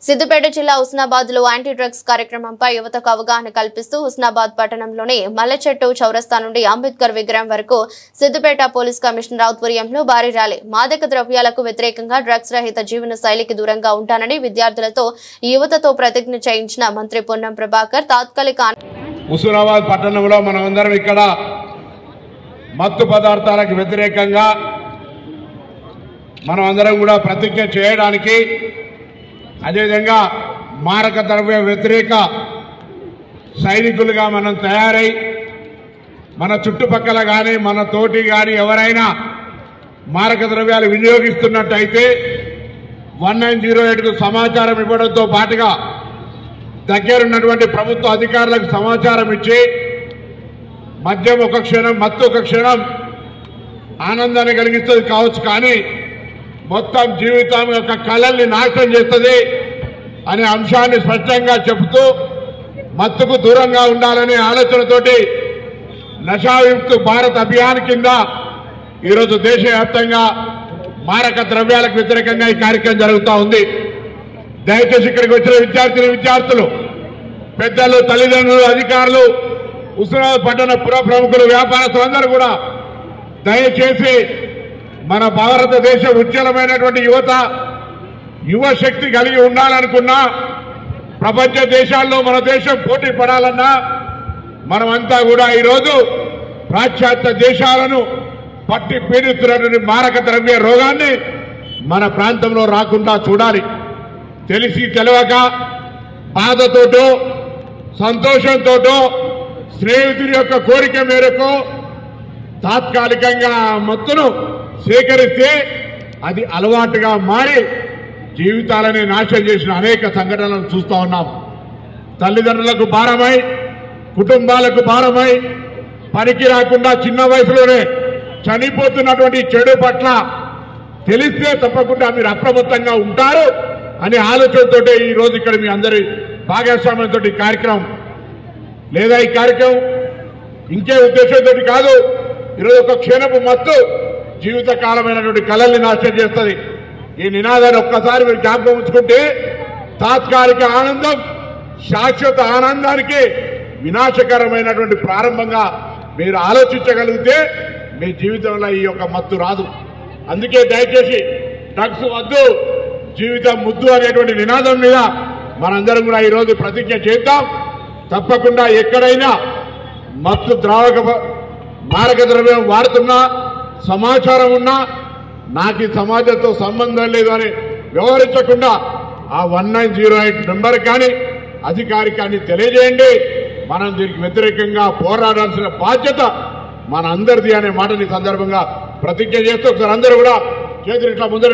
సిద్దిపేట జిల్లా హుస్నాబాద్ లో anti drugs కార్యక్రమంపై యువతకు అవగాహన కల్పిస్తూ హుస్నాబాద్ పట్టణంలోని మల్లచెట్టు చౌరస్తా నుండి అంబేద్కర్ విగ్రహం వరకు సిద్దిపేట పోలీస్ కమిషనర్ ఆధ్వర్యంలో భారీ ర్యాలీ మాదక ద్రవ్యాలకు వ్యతిరేకంగా డ్రగ్స్ రహిత జీవన శైలికి దూరంగా ఉంటానని విద్యార్థులతో యువతతో ప్రతిజ్ఞ చేయించిన మంత్రి పొన్నం ప్రభాకర్ తాత్కాలిక హుస్నాబాద్ పట్టణంలో మనమందరం ఇక్కడ మత్తు పదార్థాలకు వ్యతిరేకంగా మనం అందరం కూడా ప్రతిజ్ఞ చేయడానికి అదేవిధంగా మారక ద్రవ్య వ్యతిరేక సైనికులుగా మనం తయారై మన చుట్టుపక్కల కానీ మన తోటి కానీ ఎవరైనా మారక ద్రవ్యాలు వినియోగిస్తున్నట్టయితే 1908కు సమాచారం ఇవ్వడంతో పాటుగా దగ్గరున్నటువంటి ప్రభుత్వ అధికారులకు సమాచారం ఇచ్చి మద్యం ఒక క్షణం మత్తు ఒక క్షణం ఆనందాన్ని కలిగిస్తుంది కావచ్చు, కానీ మొత్తం జీవితం యొక్క కళల్ని నాశనం చేస్తుంది అనే అంశాన్ని స్పష్టంగా చెబుతూ మత్తుకు దూరంగా ఉండాలనే ఆలోచనతోటి నషావిముక్త భారత్ అభియాన్ కింద ఈరోజు దేశవ్యాప్తంగా మారక ద్రవ్యాలకు వ్యతిరేకంగా ఈ కార్యక్రమం జరుగుతూ ఉంది. దయచేసి ఇక్కడికి వచ్చిన విద్యార్థులు పెద్దలు, తల్లిదండ్రులు, అధికారులు, హుస్నాబాద్ పట్టణ పుర ప్రముఖులు, వ్యాపారస్తులందరూ కూడా దయచేసి మన భారతదేశ ఉజ్వలమైనటువంటి యువ శక్తి కలిగి ఉండాలనుకున్నా, ప్రపంచ దేశాల్లో మన దేశం పోటీ పడాలన్నా మనమంతా కూడా ఈరోజు పాశ్చాత్య దేశాలను పట్టి పీడిస్తున్నటువంటి మారక ద్రవ్య రోగాన్ని మన ప్రాంతంలో రాకుండా చూడాలి. తెలిసి తెలియక బాధతోటో సంతోషంతోటో స్నేహితుడి యొక్క కోరిక మేరకు తాత్కాలికంగా మత్తును సేకరిస్తే అది అలవాటుగా మారి జీవితాలని నాశనం చేసిన అనేక సంఘటనలను చూస్తూ ఉన్నాం. తల్లిదండ్రులకు భారమై, కుటుంబాలకు భారమై, పనికి రాకుండా చిన్న వయసులోనే చనిపోతున్నటువంటి చెడు పట్ల తెలిస్తే తప్పకుండా మీరు అప్రమత్తంగా ఉంటారు అనే ఆలోచనతో ఈరోజు ఇక్కడ మీ అందరి భాగస్వామ్యంతో ఈ కార్యక్రమం లేదా ఈ కార్యక్రమం ఇంకే ఉద్దేశంతో కాదు. ఈరోజు ఒక క్షణపు మత్తు జీవితకాలమైనటువంటి కళల్ని నాశనం చేస్తుంది. ఈ నినాదాన్ని ఒక్కసారి మీరు జ్ఞాపకం ఉంచుకుంటే తాత్కాలిక ఆనందం శాశ్వత ఆనందానికి వినాశకరమైనటువంటి ప్రారంభంగా మీరు ఆలోచించగలిగితే మీ జీవితంలో ఈ యొక్క మత్తు రాదు. అందుకే దయచేసి డ్రగ్స్ వద్దు, జీవితం ముద్దు అనేటువంటి నినాదం మీద మనందరం కూడా ఈరోజు ప్రతిజ్ఞ చేద్దాం. తప్పకుండా ఎక్కడైనా మత్తు మారక ద్రవ్యం వాడుతున్నా సమాచారం ఉన్నా నాకు ఈ సమాజంతో సంబంధం లేదు అని వ్యవహరించకుండా ఆ 1908 నెంబర్ కానీ అధికారి కానీ తెలియజేయండి. మనం దీనికి వ్యతిరేకంగా పోరాడాల్సిన బాధ్యత మన అందరిది అనే మాటని సందర్భంగా ప్రతిజ్ఞ చేస్తూ ఒకసారి అందరూ కూడా చేతులు ఇట్లా ముందర